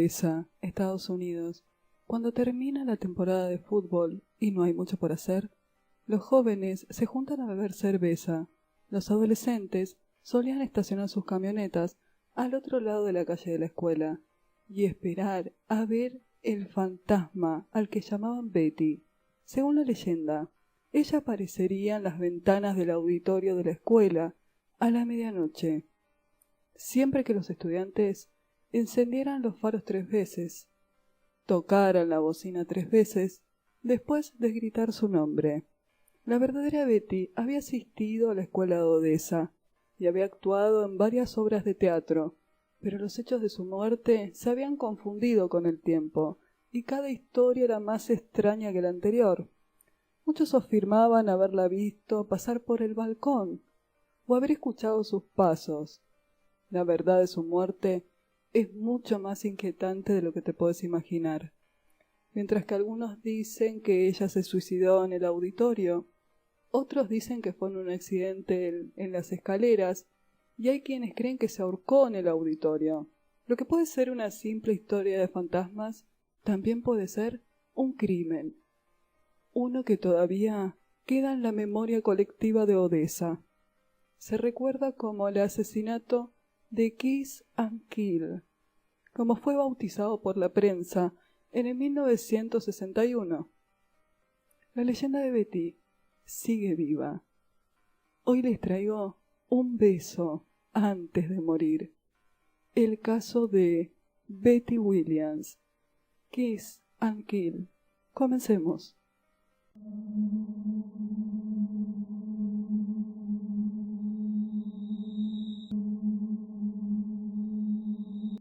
Odessa, Estados Unidos. Cuando termina la temporada de fútbol y no hay mucho por hacer, los jóvenes se juntan a beber cerveza. Los adolescentes solían estacionar sus camionetas al otro lado de la calle de la escuela y esperar a ver el fantasma al que llamaban Betty. Según la leyenda, ella aparecería en las ventanas del auditorio de la escuela a la medianoche, siempre que los estudiantes encendieran los faros 3 veces, tocaran la bocina 3 veces, después de gritar su nombre. La verdadera Betty había asistido a la escuela de Odessa y había actuado en varias obras de teatro, pero los hechos de su muerte se habían confundido con el tiempo, y cada historia era más extraña que la anterior. Muchos afirmaban haberla visto pasar por el balcón, o haber escuchado sus pasos. La verdad de su muerte es mucho más inquietante de lo que te puedes imaginar. Mientras que algunos dicen que ella se suicidó en el auditorio, otros dicen que fue en un accidente en las escaleras, y hay quienes creen que se ahorcó en el auditorio. Lo que puede ser una simple historia de fantasmas, también puede ser un crimen. Uno que todavía queda en la memoria colectiva de Odessa. Se recuerda como el asesinato de Kiss and Kill, como fue bautizado por la prensa en el 1961. La leyenda de Betty sigue viva. Hoy les traigo un beso antes de morir. El caso de Betty Williams. Kiss and Kill. Comencemos.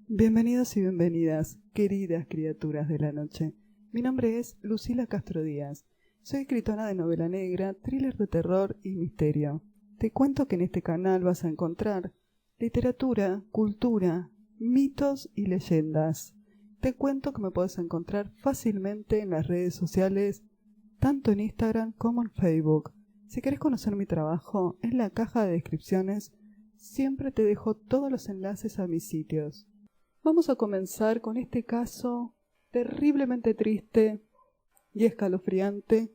Bienvenidos y bienvenidas, queridas criaturas de la noche. Mi nombre es Lucila Castro Díaz. Soy escritora de novela negra, thriller de terror y misterio. Te cuento que en este canal vas a encontrar literatura, cultura, mitos y leyendas. Te cuento que me puedes encontrar fácilmente en las redes sociales, tanto en Instagram como en Facebook. Si querés conocer mi trabajo, en la caja de descripciones siempre te dejo todos los enlaces a mis sitios. Vamos a comenzar con este caso terriblemente triste y escalofriante,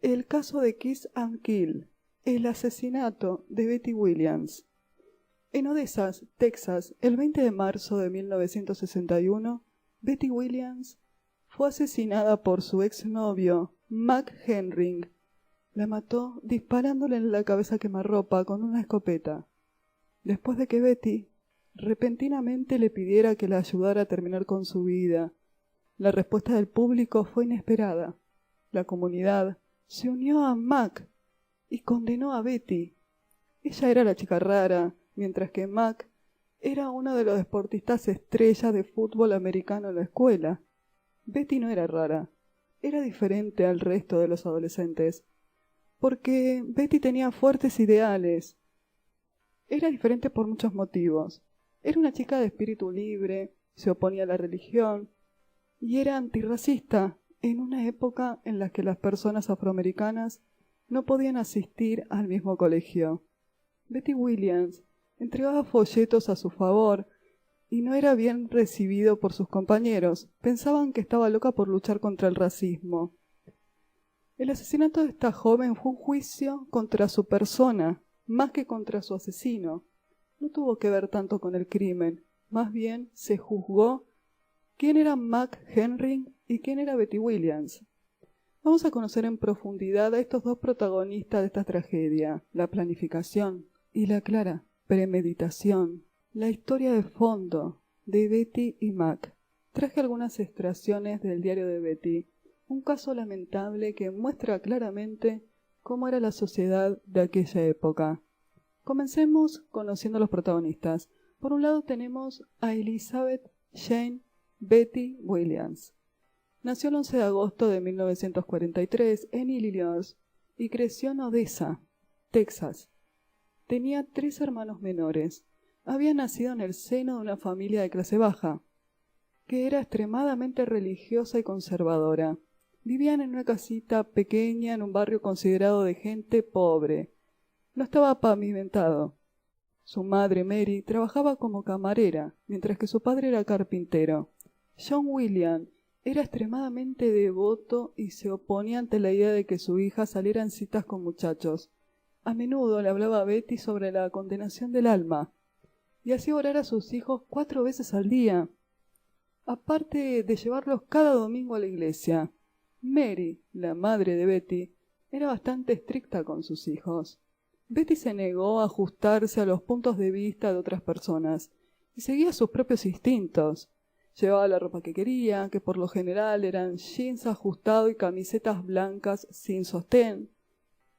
el caso de Kiss and Kill, el asesinato de Betty Williams. En Odessa, Texas, el 20 de marzo de 1961, Betty Williams fue asesinada por su exnovio, Mac Henry. La mató disparándole en la cabeza a quemarropa con una escopeta. Después de que Betty repentinamente le pidiera que la ayudara a terminar con su vida, la respuesta del público fue inesperada. La comunidad se unió a Mac y condenó a Betty. Ella era la chica rara, mientras que Mac era uno de los deportistas estrellas de fútbol americano en la escuela. Betty no era rara, era diferente al resto de los adolescentes, porque Betty tenía fuertes ideales. Era diferente por muchos motivos. Era una chica de espíritu libre, se oponía a la religión y era antirracista en una época en la que las personas afroamericanas no podían asistir al mismo colegio. Betty Williams entregaba folletos a su favor y no era bien recibido por sus compañeros. Pensaban que estaba loca por luchar contra el racismo. El asesinato de esta joven fue un juicio contra su persona, más que contra su asesino. No tuvo que ver tanto con el crimen, más bien se juzgó quién era Mac Henry y quién era Betty Williams. Vamos a conocer en profundidad a estos dos protagonistas de esta tragedia, la planificación y la clara premeditación, la historia de fondo de Betty y Mac. Traje algunas extracciones del diario de Betty, un caso lamentable que muestra claramente cómo era la sociedad de aquella época. Comencemos conociendo a los protagonistas. Por un lado tenemos a Elizabeth Jane Betty Williams. Nació el 11 de agosto de 1943 en Illinois y creció en Odessa, Texas. Tenía 3 hermanos menores. Había nacido en el seno de una familia de clase baja, que era extremadamente religiosa y conservadora. Vivían en una casita pequeña en un barrio considerado de gente pobre. No estaba pavimentado. Su madre, Mary, trabajaba como camarera, mientras que su padre era carpintero. John William era extremadamente devoto y se oponía ante la idea de que su hija saliera en citas con muchachos. A menudo le hablaba a Betty sobre la condenación del alma y hacía orar a sus hijos 4 veces al día, aparte de llevarlos cada domingo a la iglesia. Mary, la madre de Betty, era bastante estricta con sus hijos. Betty se negó a ajustarse a los puntos de vista de otras personas y seguía sus propios instintos. Llevaba la ropa que quería, que por lo general eran jeans ajustados y camisetas blancas sin sostén.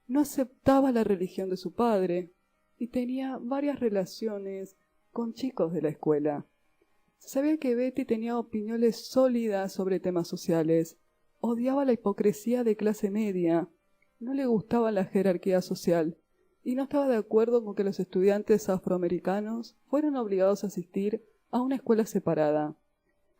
No aceptaba la religión de su padre y tenía varias relaciones con chicos de la escuela. Se sabía que Betty tenía opiniones sólidas sobre temas sociales. Odiaba la hipocresía de clase media. No le gustaba la jerarquía social y no estaba de acuerdo con que los estudiantes afroamericanos fueran obligados a asistir a una escuela separada.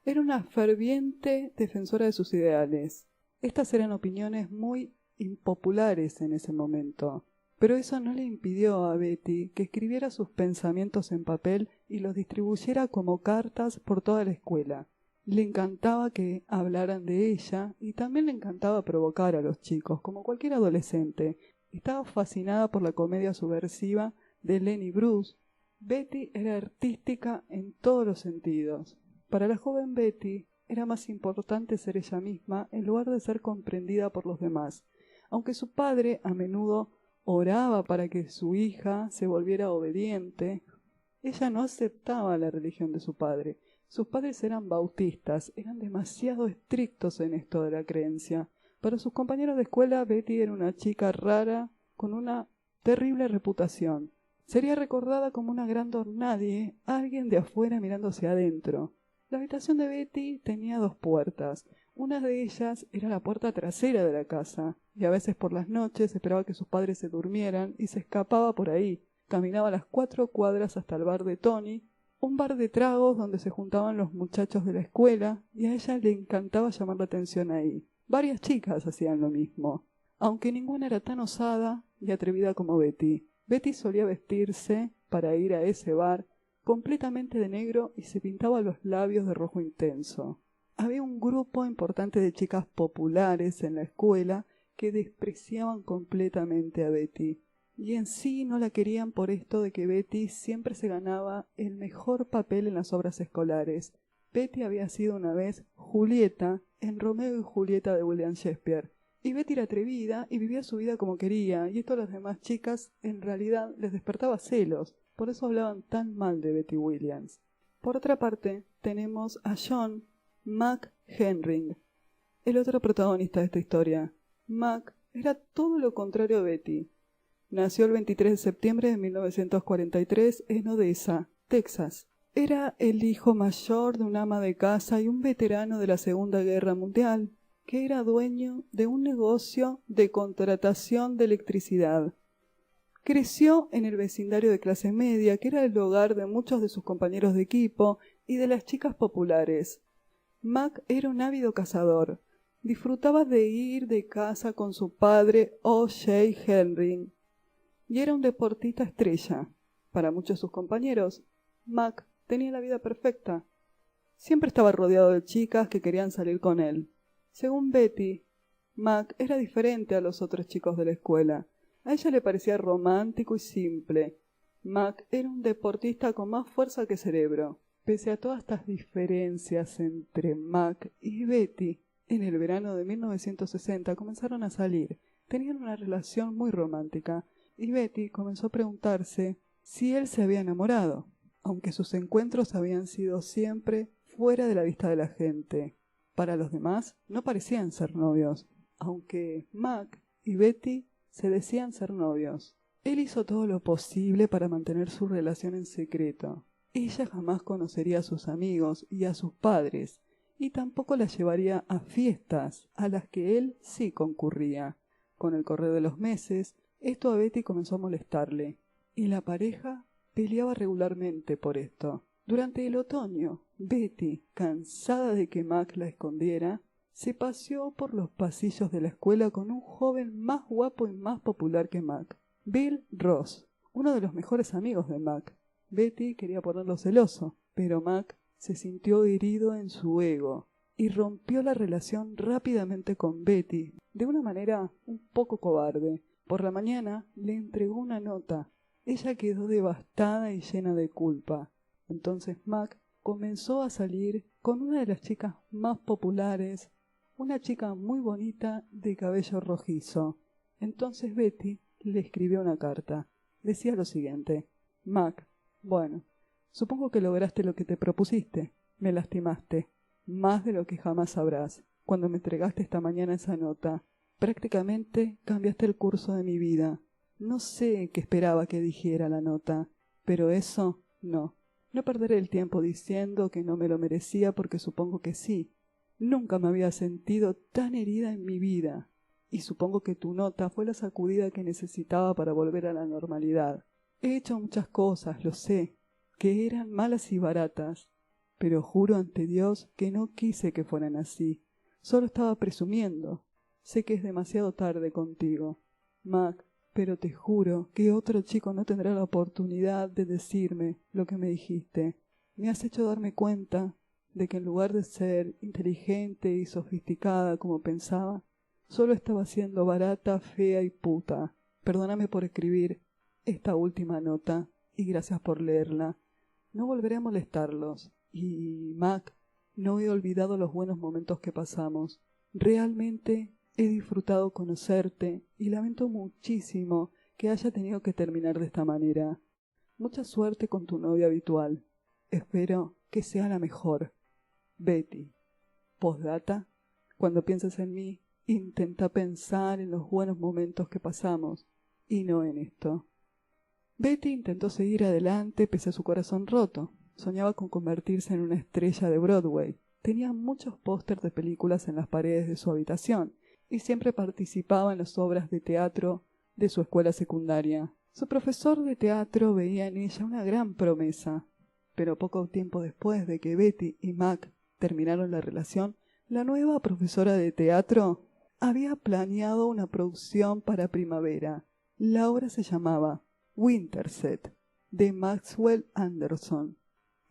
Era una ferviente defensora de sus ideales. Estas eran opiniones muy impopulares en ese momento, pero eso no le impidió a Betty que escribiera sus pensamientos en papel y los distribuyera como cartas por toda la escuela. Le encantaba que hablaran de ella y también le encantaba provocar a los chicos, como cualquier adolescente. Estaba fascinada por la comedia subversiva de Lenny Bruce. Betty era artística en todos los sentidos. Para la joven Betty era más importante ser ella misma en lugar de ser comprendida por los demás. Aunque su padre a menudo oraba para que su hija se volviera obediente, ella no aceptaba la religión de su padre. Sus padres eran bautistas, eran demasiado estrictos en esto de la creencia. Para sus compañeros de escuela, Betty era una chica rara con una terrible reputación. Sería recordada como una gran nadie, alguien de afuera mirando hacia adentro. La habitación de Betty tenía 2 puertas. Una de ellas era la puerta trasera de la casa, y a veces por las noches esperaba que sus padres se durmieran y se escapaba por ahí. Caminaba las 4 cuadras hasta el bar de Tony, un bar de tragos donde se juntaban los muchachos de la escuela, y a ella le encantaba llamar la atención ahí. Varias chicas hacían lo mismo, aunque ninguna era tan osada y atrevida como Betty. Betty solía vestirse para ir a ese bar completamente de negro y se pintaba los labios de rojo intenso. Había un grupo importante de chicas populares en la escuela que despreciaban completamente a Betty, y en sí no la querían por esto de que Betty siempre se ganaba el mejor papel en las obras escolares. Betty había sido una vez Julieta en Romeo y Julieta de William Shakespeare, y Betty era atrevida y vivía su vida como quería, y esto a las demás chicas en realidad les despertaba celos. Por eso hablaban tan mal de Betty Williams. Por otra parte, tenemos a John McHenry, el otro protagonista de esta historia. Mac era todo lo contrario a Betty. Nació el 23 de septiembre de 1943 en Odessa, Texas. Era el hijo mayor de una ama de casa y un veterano de la Segunda Guerra Mundial, que era dueño de un negocio de contratación de electricidad. Creció en el vecindario de clase media, que era el hogar de muchos de sus compañeros de equipo y de las chicas populares. Mac era un ávido cazador. Disfrutaba de ir de caza con su padre, O.J. Henry, y era un deportista estrella. Para muchos de sus compañeros, Mac tenía la vida perfecta. Siempre estaba rodeado de chicas que querían salir con él. Según Betty, Mac era diferente a los otros chicos de la escuela. A ella le parecía romántico y simple. Mac era un deportista con más fuerza que cerebro. Pese a todas estas diferencias entre Mac y Betty, en el verano de 1960 comenzaron a salir. Tenían una relación muy romántica, y Betty comenzó a preguntarse si él se había enamorado, aunque sus encuentros habían sido siempre fuera de la vista de la gente. Para los demás no parecían ser novios, aunque Mac y Betty se decían ser novios. Él hizo todo lo posible para mantener su relación en secreto. Ella jamás conocería a sus amigos y a sus padres, y tampoco la llevaría a fiestas a las que él sí concurría. Con el correr de los meses, esto a Betty comenzó a molestarle, y la pareja peleaba regularmente por esto. Durante el otoño, Betty, cansada de que Mac la escondiera, se paseó por los pasillos de la escuela con un joven más guapo y más popular que Mac, Bill Ross, uno de los mejores amigos de Mac. Betty quería ponerlo celoso, pero Mac se sintió herido en su ego y rompió la relación rápidamente con Betty, de una manera un poco cobarde. Por la mañana le entregó una nota. Ella quedó devastada y llena de culpa. Entonces Mac comenzó a salir con una de las chicas más populares, una chica muy bonita de cabello rojizo. Entonces Betty le escribió una carta. Decía lo siguiente: Mac, bueno, supongo que lograste lo que te propusiste. Me lastimaste, más de lo que jamás sabrás. Cuando me entregaste esta mañana esa nota, prácticamente cambiaste el curso de mi vida. No sé qué esperaba que dijera la nota, pero eso no. No perderé el tiempo diciendo que no me lo merecía, porque supongo que sí. Nunca me había sentido tan herida en mi vida, y supongo que tu nota fue la sacudida que necesitaba para volver a la normalidad. He hecho muchas cosas, lo sé, que eran malas y baratas, pero juro ante Dios que no quise que fueran así. Solo estaba presumiendo. Sé que es demasiado tarde contigo, Mac, pero te juro que otro chico no tendrá la oportunidad de decirme lo que me dijiste. Me has hecho darme cuenta de que en lugar de ser inteligente y sofisticada como pensaba, solo estaba siendo barata, fea y puta. Perdóname por escribir esta última nota y gracias por leerla. No volveré a molestarlos. Y, Mac, no he olvidado los buenos momentos que pasamos. Realmente he disfrutado conocerte y lamento muchísimo que haya tenido que terminar de esta manera. Mucha suerte con tu novia habitual. Espero que sea la mejor. Betty. Postdata. Cuando pienses en mí, intenta pensar en los buenos momentos que pasamos y no en esto. Betty intentó seguir adelante pese a su corazón roto. Soñaba con convertirse en una estrella de Broadway. Tenía muchos pósters de películas en las paredes de su habitación y siempre participaba en las obras de teatro de su escuela secundaria. Su profesor de teatro veía en ella una gran promesa, pero poco tiempo después de que Betty y Mac terminaron la relación, la nueva profesora de teatro había planeado una producción para primavera. La obra se llamaba Winterset, de Maxwell Anderson.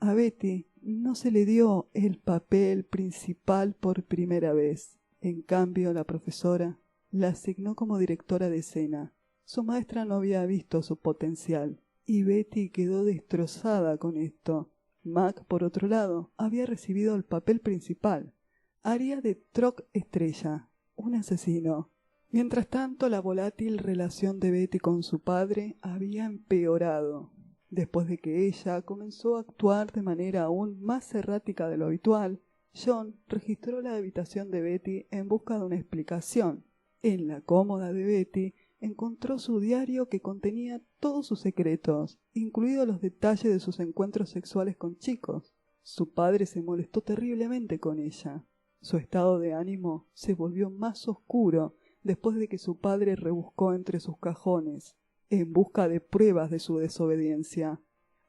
A Betty no se le dio el papel principal por primera vez. En cambio, la profesora la asignó como directora de escena. Su maestra no había visto su potencial, y Betty quedó destrozada con esto. Mac, por otro lado, había recibido el papel principal. Haría de Troc Estrella, un asesino. Mientras tanto, la volátil relación de Betty con su padre había empeorado. Después de que ella comenzó a actuar de manera aún más errática de lo habitual, John registró la habitación de Betty en busca de una explicación. En la cómoda de Betty encontró su diario que contenía todos sus secretos, incluidos los detalles de sus encuentros sexuales con chicos. Su padre se molestó terriblemente con ella. Su estado de ánimo se volvió más oscuro después de que su padre rebuscó entre sus cajones en busca de pruebas de su desobediencia.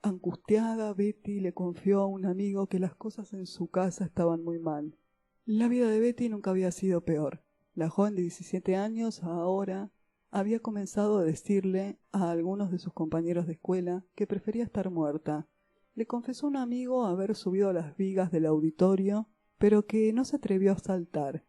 Angustiada, Betty le confió a un amigo que las cosas en su casa estaban muy mal. La vida de Betty nunca había sido peor. La joven de 17 años ahora había comenzado a decirle a algunos de sus compañeros de escuela que prefería estar muerta. Le confesó a un amigo haber subido a las vigas del auditorio, pero que no se atrevió a saltar.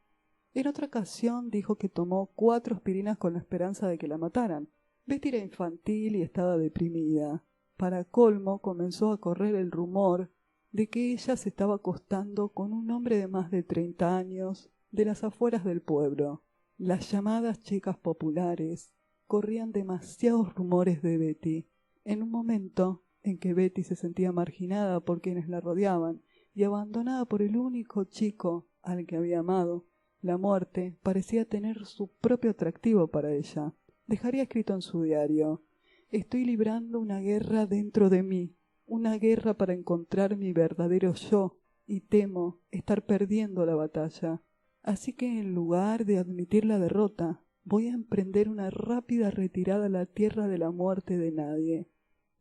En otra ocasión dijo que tomó 4 aspirinas con la esperanza de que la mataran. Betty era infantil y estaba deprimida. Para colmo, comenzó a correr el rumor de que ella se estaba acostando con un hombre de más de 30 años de las afueras del pueblo. Las llamadas chicas populares corrían demasiados rumores de Betty. En un momento en que Betty se sentía marginada por quienes la rodeaban y abandonada por el único chico al que había amado, la muerte parecía tener su propio atractivo para ella. Dejaría escrito en su diario: estoy librando una guerra dentro de mí, una guerra para encontrar mi verdadero yo, y temo estar perdiendo la batalla. Así que en lugar de admitir la derrota, voy a emprender una rápida retirada a la tierra de la muerte de nadie.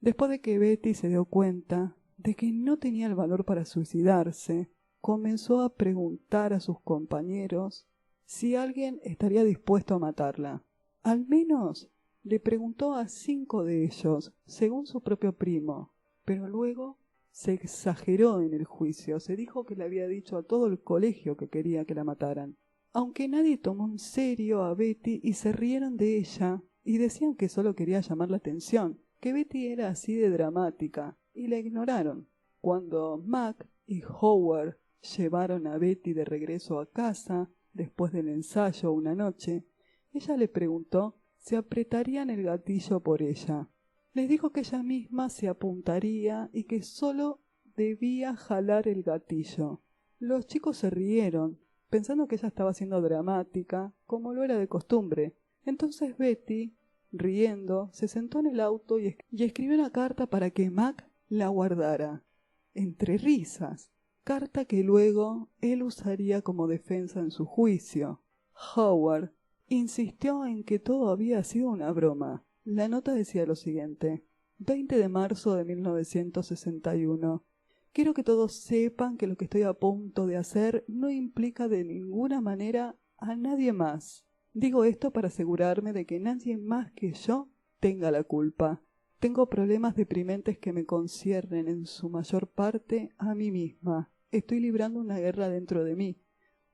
Después de que Betty se dio cuenta de que no tenía el valor para suicidarse, comenzó a preguntar a sus compañeros si alguien estaría dispuesto a matarla. Al menos le preguntó a 5 de ellos, según su propio primo, pero luego Se exageró en el juicio, se dijo que le había dicho a todo el colegio que quería que la mataran. Aunque nadie tomó en serio a Betty y se rieron de ella y decían que solo quería llamar la atención, que Betty era así de dramática, y la ignoraron. Cuando Mac y Howard llevaron a Betty de regreso a casa, después del ensayo una noche, ella le preguntó si apretarían el gatillo por ella. Les dijo que ella misma se apuntaría y que solo debía jalar el gatillo. Los chicos se rieron, pensando que ella estaba siendo dramática, como lo era de costumbre. Entonces Betty, riendo, se sentó en el auto y escribió una carta para que Mac la guardara. Entre risas, carta que luego él usaría como defensa en su juicio. Howard insistió en que todo había sido una broma. La nota decía lo siguiente: 20 de marzo de 1961. Quiero que todos sepan que lo que estoy a punto de hacer no implica de ninguna manera a nadie más. Digo esto para asegurarme de que nadie más que yo tenga la culpa. Tengo problemas deprimentes que me conciernen en su mayor parte a mí misma. Estoy librando una guerra dentro de mí,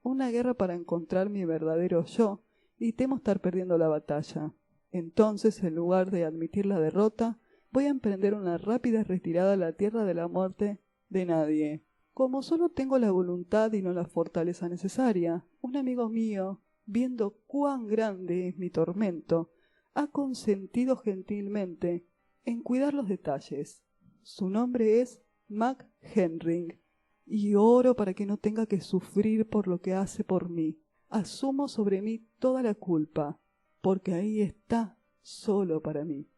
una guerra para encontrar mi verdadero yo, y temo estar perdiendo la batalla. Entonces, en lugar de admitir la derrota, voy a emprender una rápida retirada a la tierra de la muerte de nadie. Como solo tengo la voluntad y no la fortaleza necesaria, un amigo mío, viendo cuán grande es mi tormento, ha consentido gentilmente en cuidar los detalles. Su nombre es Mac Henry, y oro para que no tenga que sufrir por lo que hace por mí. Asumo sobre mí toda la culpa, porque ahí está, solo para mí.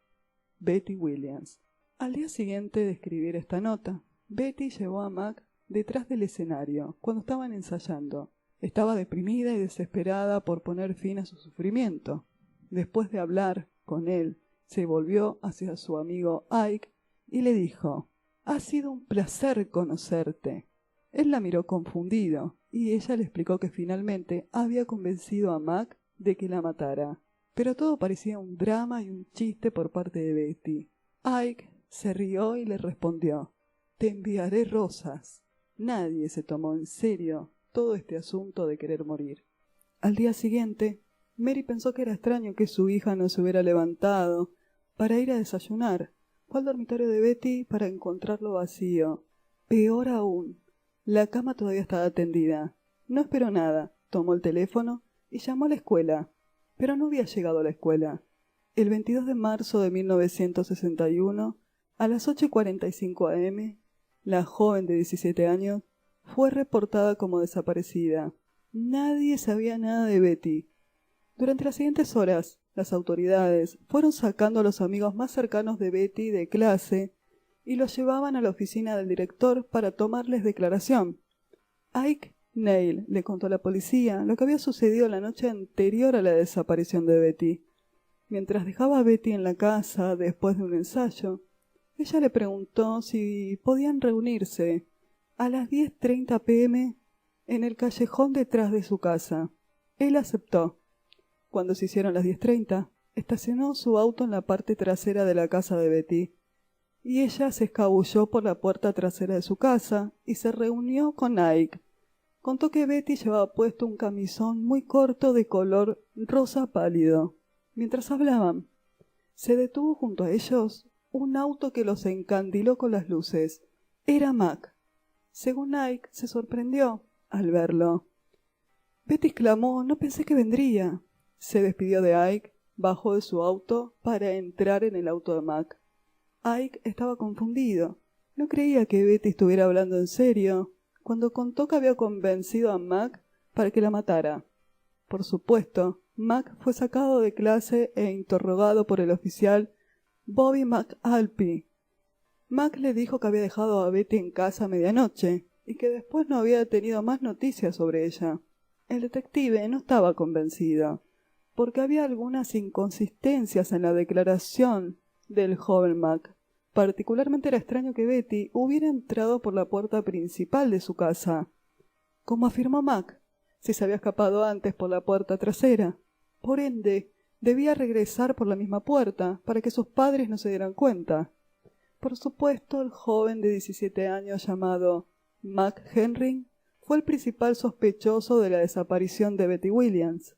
Betty Williams. Al día siguiente de escribir esta nota, Betty llevó a Mac detrás del escenario, cuando estaban ensayando. Estaba deprimida y desesperada por poner fin a su sufrimiento. Después de hablar con él, se volvió hacia su amigo Ike y le dijo: «Ha sido un placer conocerte». Él la miró confundido, y ella le explicó que finalmente había convencido a Mac de que la matara. Pero todo parecía un drama y un chiste por parte de Betty. Ike se rió y le respondió: «Te enviaré rosas». Nadie se tomó en serio todo este asunto de querer morir. Al día siguiente, Mary pensó que era extraño que su hija no se hubiera levantado para ir a desayunar. Fue al dormitorio de Betty para encontrarlo vacío. Peor aún, la cama todavía estaba tendida. No esperó nada, tomó el teléfono y llamó a la escuela, pero no había llegado a la escuela. El 22 de marzo de 1961, a las 8:45 am, la joven de 17 años fue reportada como desaparecida. Nadie sabía nada de Betty. Durante las siguientes horas, las autoridades fueron sacando a los amigos más cercanos de Betty de clase y los llevaban a la oficina del director para tomarles declaración. Ike Neil le contó a la policía lo que había sucedido la noche anterior a la desaparición de Betty. Mientras dejaba a Betty en la casa después de un ensayo, ella le preguntó si podían reunirse a las 10:30 p.m. en el callejón detrás de su casa. Él aceptó. Cuando se hicieron las 10:30, estacionó su auto en la parte trasera de la casa de Betty, y ella se escabulló por la puerta trasera de su casa y se reunió con Ike. Contó que Betty llevaba puesto un camisón muy corto de color rosa pálido. Mientras hablaban, se detuvo junto a ellos un auto que los encandiló con las luces. Era Mac. Según Ike, se sorprendió al verlo. Betty exclamó: «No pensé que vendría». Se despidió de Ike, bajó de su auto para entrar en el auto de Mac. Ike estaba confundido. No creía que Betty estuviera hablando en serio cuando contó que había convencido a Mac para que la matara. Por supuesto, Mac fue sacado de clase e interrogado por el oficial Bobby McAlpine. Mac le dijo que había dejado a Betty en casa a medianoche y que después no había tenido más noticias sobre ella. El detective no estaba convencido, porque había algunas inconsistencias en la declaración del joven Mac. Particularmente era extraño que Betty hubiera entrado por la puerta principal de su casa, como afirmó Mac, si se había escapado antes por la puerta trasera. Por ende, debía regresar por la misma puerta para que sus padres no se dieran cuenta. Por supuesto, el joven de 17 años llamado Mac Henry fue el principal sospechoso de la desaparición de Betty Williams.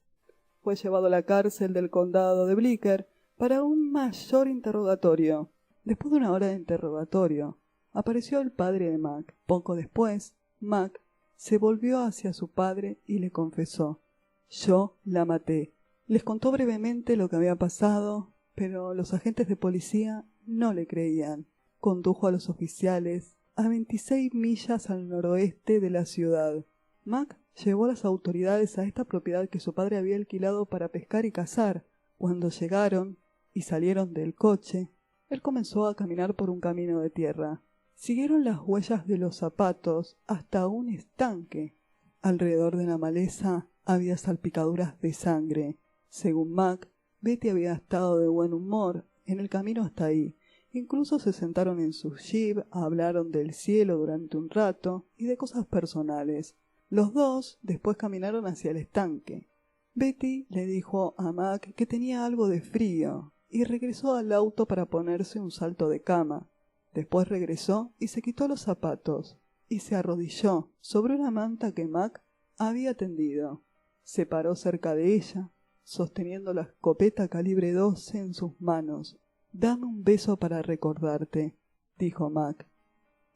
Fue llevado a la cárcel del condado de Blicker para un mayor interrogatorio. Después de una hora de interrogatorio, apareció el padre de Mac. Poco después, Mac se volvió hacia su padre y le confesó: «Yo la maté». Les contó brevemente lo que había pasado, pero los agentes de policía no le creían. Condujo a los oficiales a 26 millas al noroeste de la ciudad. Mac llevó a las autoridades a esta propiedad que su padre había alquilado para pescar y cazar. Cuando llegaron y salieron del coche, él comenzó a caminar por un camino de tierra. Siguieron las huellas de los zapatos hasta un estanque. Alrededor de la maleza había salpicaduras de sangre. Según Mac, Betty había estado de buen humor en el camino hasta ahí. Incluso se sentaron en su jeep, hablaron del cielo durante un rato y de cosas personales. Los dos después caminaron hacia el estanque. Betty le dijo a Mac que tenía algo de frío y regresó al auto para ponerse un salto de cama. Después regresó y se quitó los zapatos y se arrodilló sobre una manta que Mac había tendido. Se paró cerca de ella, sosteniendo la escopeta calibre 12 en sus manos. «Dame un beso para recordarte», dijo Mac.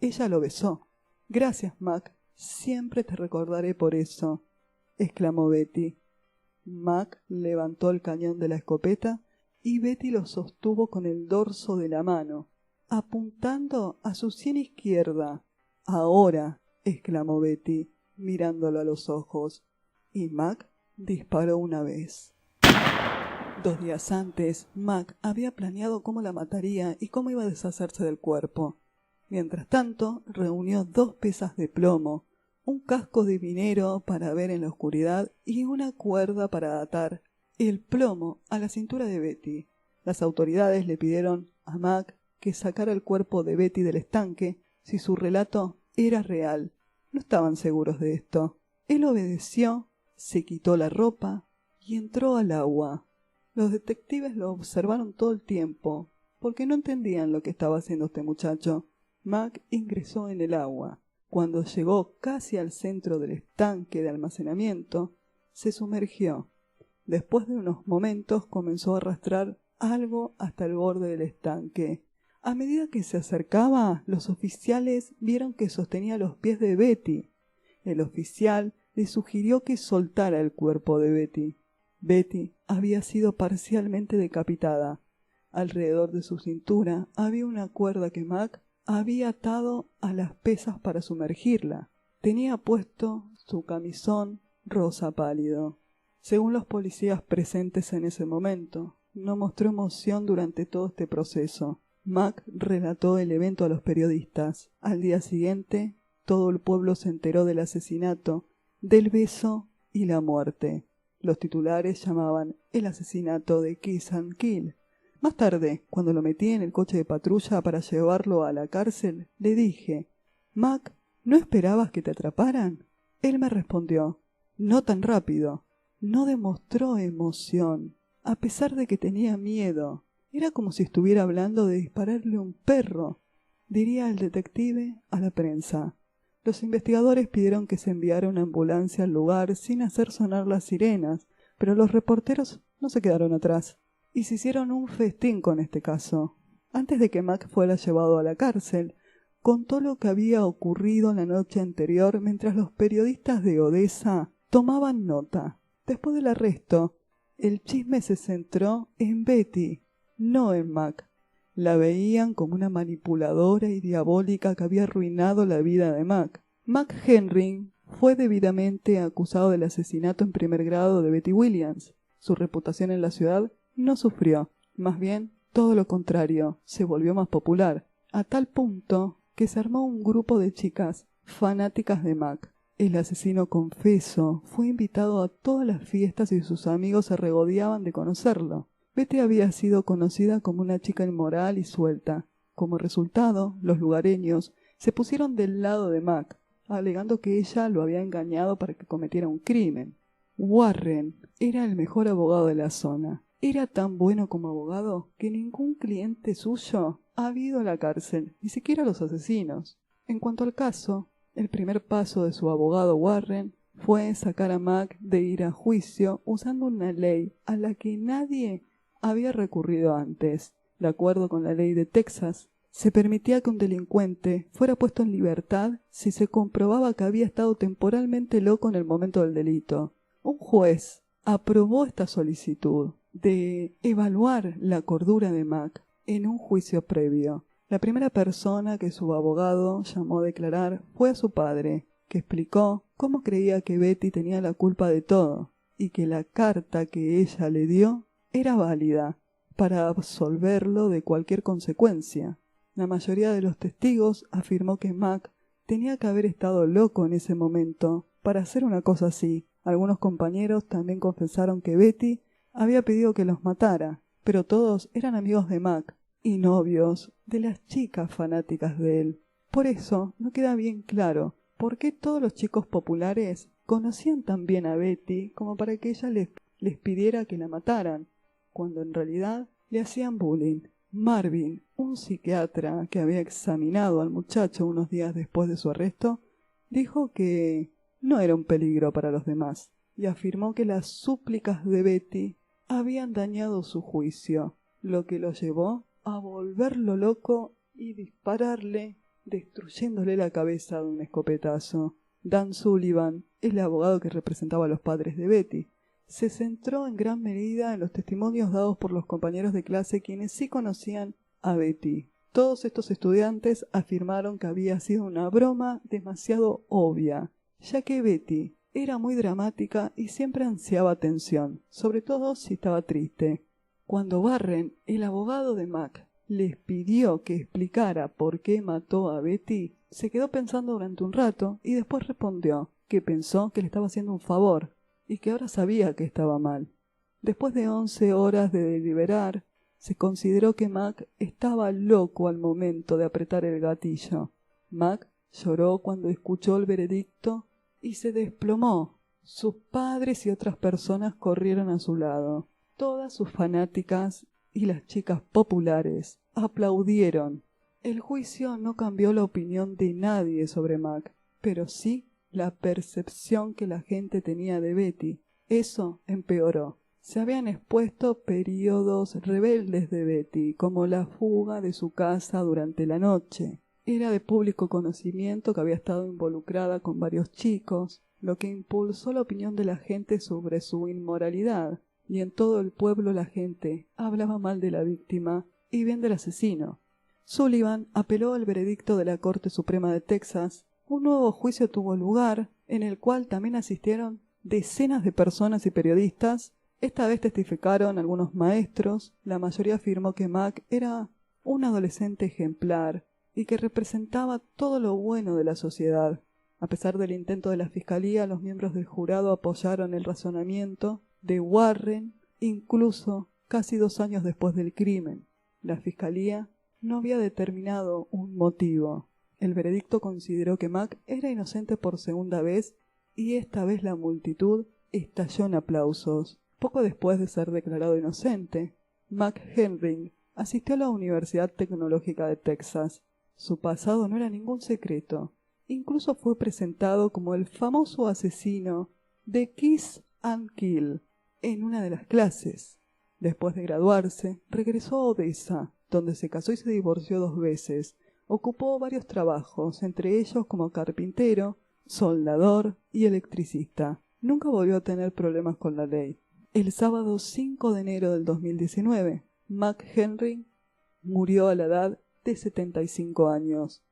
Ella lo besó. «Gracias, Mac. Siempre te recordaré por eso», exclamó Betty. Mac levantó el cañón de la escopeta y Betty lo sostuvo con el dorso de la mano, apuntando a su sien izquierda. «Ahora», exclamó Betty, mirándolo a los ojos, y Mac disparó una vez. 2 días antes, Mac había planeado cómo la mataría y cómo iba a deshacerse del cuerpo. Mientras tanto, reunió 2 pesas de plomo, un casco de minero para ver en la oscuridad y una cuerda para atar el plomo a la cintura de Betty. Las autoridades le pidieron a Mac que sacara el cuerpo de Betty del estanque si su relato era real. No estaban seguros de esto. Él obedeció, se quitó la ropa y entró al agua. Los detectives lo observaron todo el tiempo, porque no entendían lo que estaba haciendo este muchacho. Mac ingresó en el agua. Cuando llegó casi al centro del estanque de almacenamiento, se sumergió. Después de unos momentos comenzó a arrastrar algo hasta el borde del estanque. A medida que se acercaba, los oficiales vieron que sostenía los pies de Betty. El oficial le sugirió que soltara el cuerpo de Betty. Betty había sido parcialmente decapitada. Alrededor de su cintura había una cuerda que Mac había atado a las pesas para sumergirla. Tenía puesto su camisón rosa pálido. Según los policías presentes en ese momento, no mostró emoción durante todo este proceso. Mac relató el evento a los periodistas. Al día siguiente, todo el pueblo se enteró del asesinato, del beso y la muerte. Los titulares llamaban el asesinato de Kiss and Kill. Más tarde, cuando lo metí en el coche de patrulla para llevarlo a la cárcel, le dije: «Mac, ¿no esperabas que te atraparan?». Él me respondió: «No tan rápido». No demostró emoción, a pesar de que tenía miedo. Era como si estuviera hablando de dispararle a un perro, diría el detective a la prensa. Los investigadores pidieron que se enviara una ambulancia al lugar sin hacer sonar las sirenas, pero los reporteros no se quedaron atrás y se hicieron un festín con este caso. Antes de que Mac fuera llevado a la cárcel, contó lo que había ocurrido la noche anterior mientras los periodistas de Odessa tomaban nota. Después del arresto, el chisme se centró en Betty, no en Mac. La veían como una manipuladora y diabólica que había arruinado la vida de Mac. Mac Henry fue debidamente acusado del asesinato en primer grado de Betty Williams. Su reputación en la ciudad no sufrió. Más bien, todo lo contrario, se volvió más popular, a tal punto que se armó un grupo de chicas fanáticas de Mac. El asesino confeso fue invitado a todas las fiestas y sus amigos se regodeaban de conocerlo. Betty había sido conocida como una chica inmoral y suelta. Como resultado, los lugareños se pusieron del lado de Mac, alegando que ella lo había engañado para que cometiera un crimen. Warren era el mejor abogado de la zona. Era tan bueno como abogado que ningún cliente suyo habido a la cárcel, ni siquiera los asesinos. En cuanto al caso, el primer paso de su abogado Warren fue sacar a Mac de ir a juicio usando una ley a la que nadie había recurrido antes. De acuerdo con la ley de Texas, se permitía que un delincuente fuera puesto en libertad si se comprobaba que había estado temporalmente loco en el momento del delito. Un juez aprobó esta solicitud de evaluar la cordura de Mac en un juicio previo. La primera persona que su abogado llamó a declarar fue a su padre, que explicó cómo creía que Betty tenía la culpa de todo y que la carta que ella le dio era válida para absolverlo de cualquier consecuencia. La mayoría de los testigos afirmó que Mac tenía que haber estado loco en ese momento para hacer una cosa así. Algunos compañeros también confesaron que Betty había pedido que los matara, pero todos eran amigos de Mac y novios de las chicas fanáticas de él. Por eso no queda bien claro por qué todos los chicos populares conocían tan bien a Betty como para que ella les pidiera que la mataran, cuando en realidad le hacían bullying. Marvin, un psiquiatra que había examinado al muchacho unos días después de su arresto, dijo que no era un peligro para los demás y afirmó que las súplicas de Betty habían dañado su juicio, lo que lo llevó a volverlo loco y dispararle, destruyéndole la cabeza de un escopetazo. Dan Sullivan, el abogado que representaba a los padres de Betty, se centró en gran medida en los testimonios dados por los compañeros de clase quienes sí conocían a Betty. Todos estos estudiantes afirmaron que había sido una broma demasiado obvia, ya que Betty era muy dramática y siempre ansiaba atención, sobre todo si estaba triste. Cuando Warren, el abogado de Mac, les pidió que explicara por qué mató a Betty, se quedó pensando durante un rato y después respondió que pensó que le estaba haciendo un favor y que ahora sabía que estaba mal. Después de 11 horas de deliberar, se consideró que Mac estaba loco al momento de apretar el gatillo. Mac lloró cuando escuchó el veredicto y se desplomó. Sus padres y otras personas corrieron a su lado. Todas sus fanáticas y las chicas populares aplaudieron. El juicio no cambió la opinión de nadie sobre Mac, pero sí la percepción que la gente tenía de Betty. Eso empeoró. Se habían expuesto periodos rebeldes de Betty, como la fuga de su casa durante la noche. Era de público conocimiento que había estado involucrada con varios chicos, lo que impulsó la opinión de la gente sobre su inmoralidad, y en todo el pueblo la gente hablaba mal de la víctima y bien del asesino. Sullivan apeló al veredicto de la Corte Suprema de Texas. Un nuevo juicio tuvo lugar, en el cual también asistieron decenas de personas y periodistas. Esta vez testificaron algunos maestros. La mayoría afirmó que Mac era un adolescente ejemplar y que representaba todo lo bueno de la sociedad. A pesar del intento de la fiscalía, los miembros del jurado apoyaron el razonamiento de Warren, incluso casi 2 años después del crimen. La fiscalía no había determinado un motivo. El veredicto consideró que Mac era inocente por segunda vez y esta vez la multitud estalló en aplausos. Poco después de ser declarado inocente, Mac Henry asistió a la Universidad Tecnológica de Texas. Su pasado no era ningún secreto. Incluso fue presentado como el famoso asesino de Kiss and Kill en una de las clases. Después de graduarse, regresó a Odessa, donde se casó y se divorció 2 veces. Ocupó varios trabajos, entre ellos como carpintero, soldador y electricista. Nunca volvió a tener problemas con la ley. El sábado 5 de enero del 2019, Mac Henry murió a la edad de 75 años.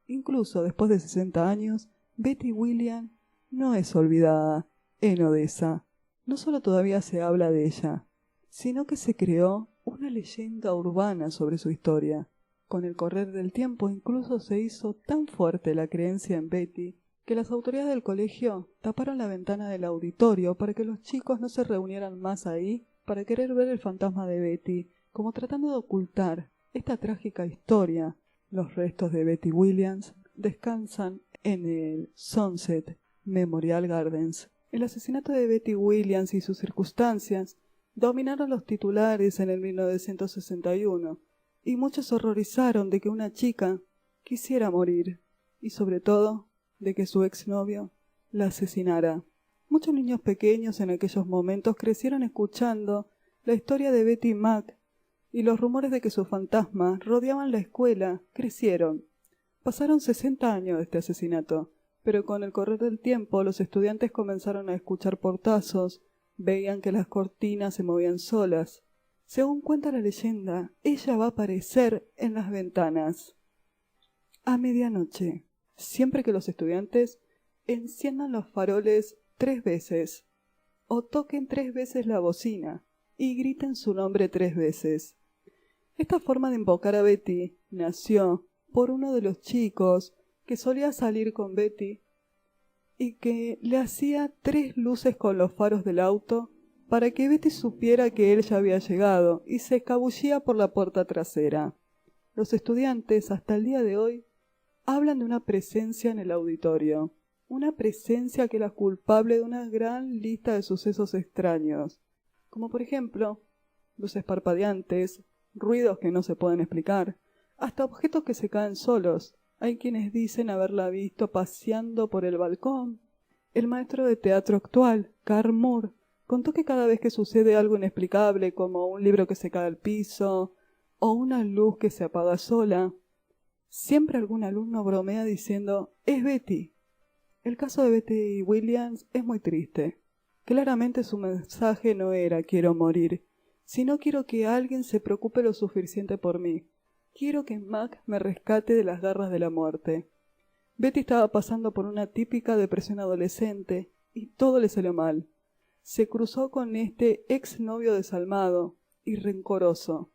Incluso después de 60 años, Betty Williams no es olvidada en Odessa. No solo todavía se habla de ella, sino que se creó una leyenda urbana sobre su historia. Con el correr del tiempo incluso se hizo tan fuerte la creencia en Betty que las autoridades del colegio taparon la ventana del auditorio para que los chicos no se reunieran más ahí para querer ver el fantasma de Betty, como tratando de ocultar esta trágica historia. Los restos de Betty Williams descansan en el Sunset Memorial Gardens. El asesinato de Betty Williams y sus circunstancias dominaron los titulares en el 1961. y muchos se horrorizaron de que una chica quisiera morir, y sobre todo de que su exnovio la asesinara. Muchos niños pequeños en aquellos momentos crecieron escuchando la historia de Betty Mack, y los rumores de que sus fantasmas rodeaban la escuela crecieron. Pasaron 60 años de este asesinato, pero con el correr del tiempo los estudiantes comenzaron a escuchar portazos, veían que las cortinas se movían solas. Según cuenta la leyenda, ella va a aparecer en las ventanas. A medianoche, siempre que los estudiantes enciendan los faroles 3 veces, o toquen 3 veces la bocina, y griten su nombre 3 veces. Esta forma de invocar a Betty nació por uno de los chicos que solía salir con Betty y que le hacía 3 luces con los faros del auto para que Betty supiera que él ya había llegado y se escabullía por la puerta trasera. Los estudiantes, hasta el día de hoy, hablan de una presencia en el auditorio, una presencia que era culpable de una gran lista de sucesos extraños, como por ejemplo, luces parpadeantes, ruidos que no se pueden explicar, hasta objetos que se caen solos. Hay quienes dicen haberla visto paseando por el balcón. El maestro de teatro actual, Carl Moore, contó que cada vez que sucede algo inexplicable, como un libro que se cae al piso o una luz que se apaga sola, siempre algún alumno bromea diciendo «Es Betty». El caso de Betty Williams es muy triste. Claramente su mensaje no era «quiero morir», sino «quiero que alguien se preocupe lo suficiente por mí. Quiero que Mac me rescate de las garras de la muerte». Betty estaba pasando por una típica depresión adolescente y todo le salió mal. Se cruzó con este exnovio desalmado y rencoroso,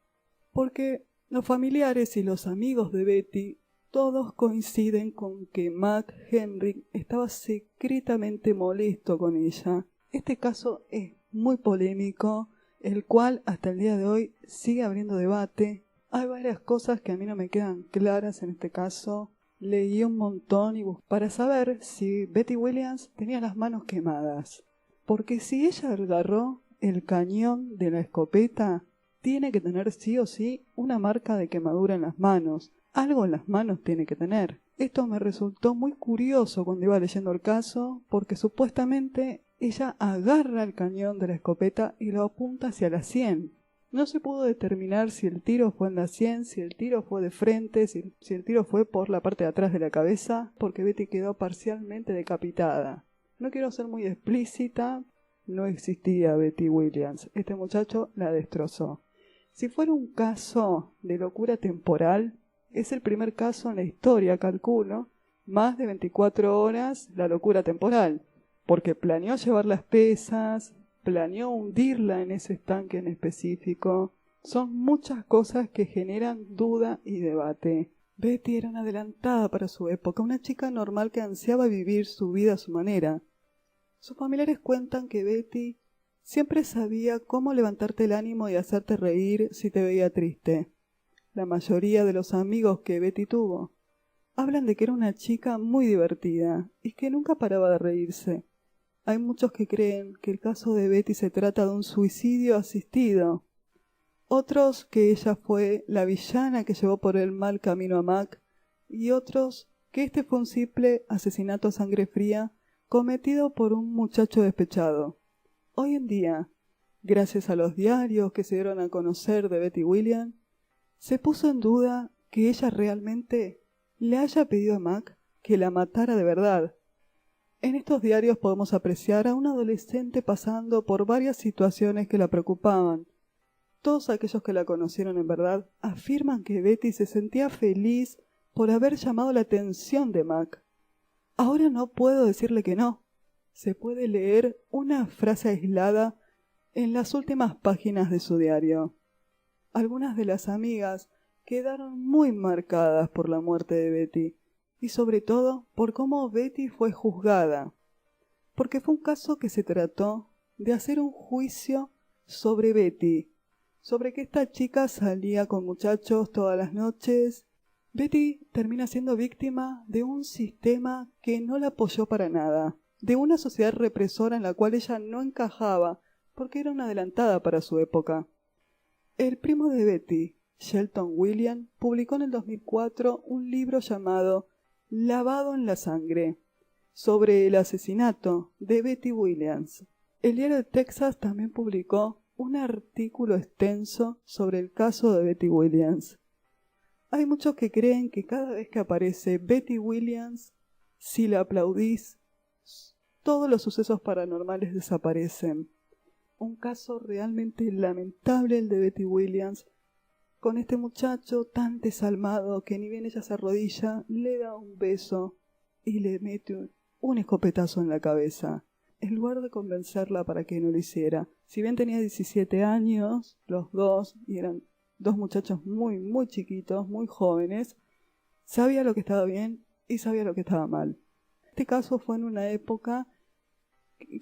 porque los familiares y los amigos de Betty todos coinciden con que Mac Henry estaba secretamente molesto con ella. Este caso es muy polémico, el cual hasta el día de hoy sigue abriendo debate. Hay varias cosas que a mí no me quedan claras en este caso. Leí un montón para saber si Betty Williams tenía las manos quemadas. Porque si ella agarró el cañón de la escopeta, tiene que tener sí o sí una marca de quemadura en las manos. Algo en las manos tiene que tener. Esto me resultó muy curioso cuando iba leyendo el caso, porque supuestamente ella agarra el cañón de la escopeta y lo apunta hacia la sien. No se pudo determinar si el tiro fue en la sien, si el tiro fue de frente, si el tiro fue por la parte de atrás de la cabeza, porque Betty quedó parcialmente decapitada. No quiero ser muy explícita, no existía Betty Williams. Este muchacho la destrozó. Si fuera un caso de locura temporal, es el primer caso en la historia, calculo, más de 24 horas la locura temporal, porque planeó llevar las pesas, planeó hundirla en ese estanque en específico. Son muchas cosas que generan duda y debate. Betty era una adelantada para su época, una chica normal que ansiaba vivir su vida a su manera. Sus familiares cuentan que Betty siempre sabía cómo levantarte el ánimo y hacerte reír si te veía triste. La mayoría de los amigos que Betty tuvo hablan de que era una chica muy divertida y que nunca paraba de reírse. Hay muchos que creen que el caso de Betty se trata de un suicidio asistido. Otros que ella fue la villana que llevó por el mal camino a Mac, y otros que este fue un simple asesinato a sangre fría cometido por un muchacho despechado. Hoy en día, gracias a los diarios que se dieron a conocer de Betty Williams, se puso en duda que ella realmente le haya pedido a Mac que la matara de verdad. En estos diarios podemos apreciar a un adolescente pasando por varias situaciones que la preocupaban. Todos aquellos que la conocieron en verdad afirman que Betty se sentía feliz por haber llamado la atención de Mac. Ahora no puedo decirle que no. Se puede leer una frase aislada en las últimas páginas de su diario. Algunas de las amigas quedaron muy marcadas por la muerte de Betty y sobre todo por cómo Betty fue juzgada, porque fue un caso que se trató de hacer un juicio sobre Betty, sobre que esta chica salía con muchachos todas las noches. Betty termina siendo víctima de un sistema que no la apoyó para nada, de una sociedad represora en la cual ella no encajaba porque era una adelantada para su época. El primo de Betty, Shelton Williams, publicó en el 2004 un libro llamado Lavado en la sangre, sobre el asesinato de Betty Williams. El diario de Texas también publicó un artículo extenso sobre el caso de Betty Williams. Hay muchos que creen que cada vez que aparece Betty Williams, si la aplaudís, todos los sucesos paranormales desaparecen. Un caso realmente lamentable el de Betty Williams, con este muchacho tan desalmado que ni bien ella se arrodilla, le da un beso y le mete un escopetazo en la cabeza, en lugar de convencerla para que no lo hiciera. Si bien tenía 17 años, los dos, y eran dos muchachos muy chiquitos, muy jóvenes, sabía lo que estaba bien y sabía lo que estaba mal. Este caso fue en una época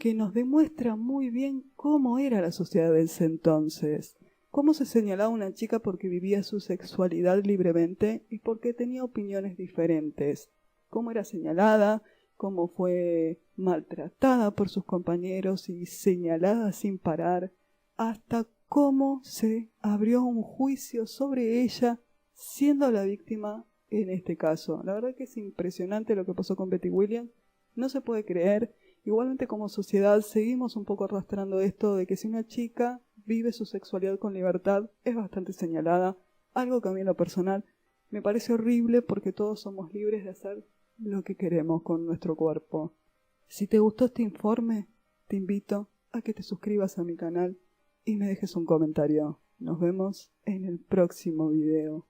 que nos demuestra muy bien cómo era la sociedad de ese entonces. Cómo se señalaba a una chica porque vivía su sexualidad libremente y porque tenía opiniones diferentes. Cómo era señalada, cómo fue maltratada por sus compañeros y señalada sin parar, hasta cómo se abrió un juicio sobre ella, siendo la víctima en este caso. La verdad que es impresionante lo que pasó con Betty Williams. No se puede creer. Igualmente como sociedad seguimos un poco arrastrando esto de que si una chica vive su sexualidad con libertad es bastante señalada, algo que a mí en lo personal me parece horrible porque todos somos libres de hacer lo que queremos con nuestro cuerpo. Si te gustó este informe, te invito a que te suscribas a mi canal y me dejes un comentario. Nos vemos en el próximo video.